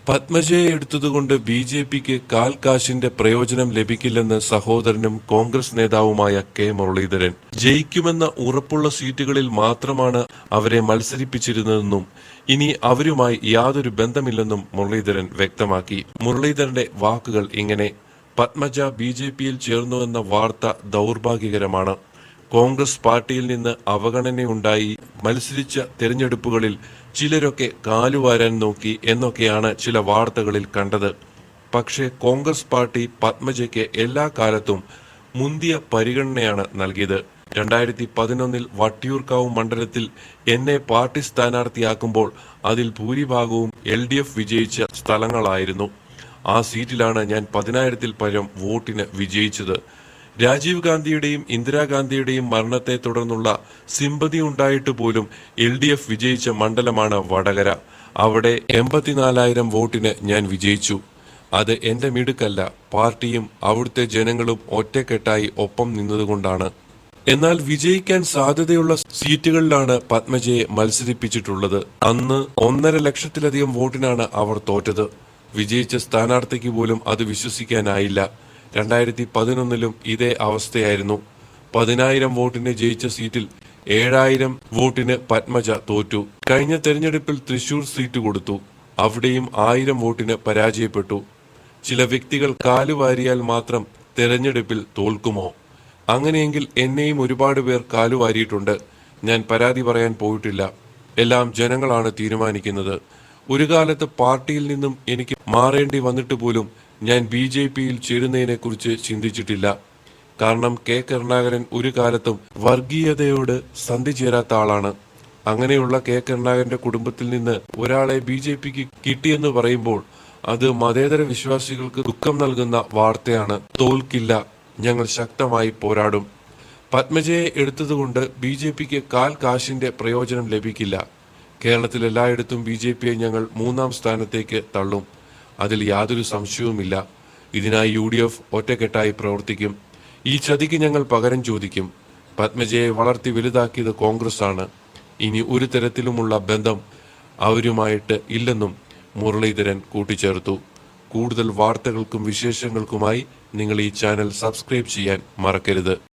പത്മജയെ എടുത്തതുകൊണ്ട് ബി.ജെ.പിക്ക് കാൽ കാശിന്റെ പ്രയോജനം ലഭിക്കില്ലെന്ന് സഹോദരനും കോൺഗ്രസ് നേതാവുമായ കെ മുരളീധരൻ. ജയിക്കുമെന്ന ഉറപ്പുള്ള സീറ്റുകളിൽ മാത്രമാണ് അവരെ മത്സരിപ്പിച്ചിരുന്നതെന്നും ഇനി അവരുമായി യാതൊരു ബന്ധമില്ലെന്നും മുരളീധരൻ വ്യക്തമാക്കി. മുരളീധരന്റെ വാക്കുകൾ ഇങ്ങനെ: പത്മജ ബി.ജെ.പിയിൽ ചേർന്നുവെന്ന വാർത്ത ദൗർഭാഗ്യകരമാണ്. കോൺഗ്രസ് പാർട്ടിയിൽ നിന്ന് അവഗണനയുണ്ടായി മത്സരിച്ച തെരഞ്ഞെടുപ്പുകളിൽ ചിലരൊക്കെ കാലുവാരാൻ നോക്കി എന്നൊക്കെയാണ് ചില വാർത്തകളിൽ കണ്ടത്. പക്ഷേ കോൺഗ്രസ് പാർട്ടി പത്മജയ്ക്ക് എല്ലാ കാലത്തും മുന്തിയ പരിഗണനയാണ് നൽകിയത്. 2011 വട്ടിയൂർക്കാവ് മണ്ഡലത്തിൽ എന്നെ പാർട്ടി സ്ഥാനാർത്ഥിയാക്കുമ്പോൾ അതിൽ ഭൂരിഭാഗവും LDF വിജയിച്ച സ്ഥലങ്ങളായിരുന്നു. ആ സീറ്റിലാണ് ഞാൻ 10,000-ൽ പരം വോട്ടിന് വിജയിച്ചത്. രാജീവ് ഗാന്ധിയുടെയും ഇന്ദിരാഗാന്ധിയുടെയും മരണത്തെ തുടർന്നുള്ള സിമ്പതി ഉണ്ടായിട്ട് പോലും LDF വിജയിച്ച മണ്ഡലമാണ് വടകര. അവിടെ 84,000 വോട്ടിന് ഞാൻ വിജയിച്ചു. അത് എന്റെ മിടുക്കല്ല, പാർട്ടിയും അവിടുത്തെ ജനങ്ങളും ഒറ്റക്കെട്ടായി ഒപ്പം നിന്നതുകൊണ്ടാണ്. എന്നാൽ വിജയിക്കാൻ സാധ്യതയുള്ള സീറ്റുകളിലാണ് പത്മജയെ മത്സരിപ്പിച്ചിട്ടുള്ളത്. അന്ന് 1.5 ലക്ഷത്തിലധികം വോട്ടിനാണ് അവർ തോറ്റത്. വിജയിച്ച സ്ഥാനാർത്ഥിക്ക് പോലും അത് വിശ്വസിക്കാനായില്ല. 2011 ഇതേ അവസ്ഥയായിരുന്നു. 10,000 വോട്ടിന് ജയിച്ച സീറ്റിൽ 7,000 വോട്ടിന് പത്മജ തോറ്റു. കഴിഞ്ഞ തെരഞ്ഞെടുപ്പിൽ തൃശൂർ സീറ്റ് കൊടുത്തു. അവിടെയും 1000 വോട്ടിന് പരാജയപ്പെട്ടു. ചില വ്യക്തികൾ കാലുവാരിയാൽ മാത്രം തെരഞ്ഞെടുപ്പിൽ തോൽക്കുമോ? അങ്ങനെയെങ്കിൽ എന്നെയും ഒരുപാട് പേർ കാലുവാരിയിട്ടുണ്ട്. ഞാൻ പരാതി പറയാൻ പോയിട്ടില്ല. എല്ലാം ജനങ്ങളാണ് തീരുമാനിക്കുന്നത്. ഒരു കാലത്ത് പാർട്ടിയിൽ നിന്നും എനിക്ക് മാറേണ്ടി വന്നിട്ട് പോലും ഞാൻ ബി.ജെ.പിയിൽ ചേരുന്നതിനെക്കുറിച്ച് ചിന്തിച്ചിട്ടില്ല. കാരണം കെ കരുണാകരൻ ഒരു കാലത്തും വർഗീയതയോട് സന്ധി ചേരാത്ത ആളാണ്. അങ്ങനെയുള്ള കെ കരുണാകരന്റെ കുടുംബത്തിൽ നിന്ന് ഒരാളെ ബി.ജെ.പിക്ക് കിട്ടിയെന്ന് പറയുമ്പോൾ അത് മതേതര വിശ്വാസികൾക്ക് ദുഃഖം നൽകുന്ന വാർത്തയാണ്. തോൽക്കില്ല, ഞങ്ങൾ ശക്തമായി പോരാടും. പത്മജയെ എടുത്തതുകൊണ്ട് ബി.ജെ.പിക്ക് കാൽ കാശിന്റെ പ്രയോജനം ലഭിക്കില്ല. കേരളത്തിൽ എല്ലായിടത്തും ബി.ജെ.പിയെ ഞങ്ങൾ 3ാം സ്ഥാനത്തേക്ക് തള്ളും. അതിൽ യാതൊരു സംശയവുമില്ല. ഇതിനായി UDF ഒറ്റക്കെട്ടായി പ്രവർത്തിക്കും. ഈ ചതിക്ക് ഞങ്ങൾ പകരം ചോദിക്കും. പത്മജയെ വളർത്തി വലുതാക്കിയത് കോൺഗ്രസ് ആണ്. ഇനി ഒരു തരത്തിലുമുള്ള ബന്ധം അവരുമായിട്ട് ഇല്ലെന്നും മുരളീധരൻ കൂട്ടിച്ചേർത്തു. കൂടുതൽ വാർത്തകൾക്കും വിശേഷങ്ങൾക്കുമായി നിങ്ങൾ ഈ ചാനൽ സബ്സ്ക്രൈബ് ചെയ്യാൻ മറക്കരുത്.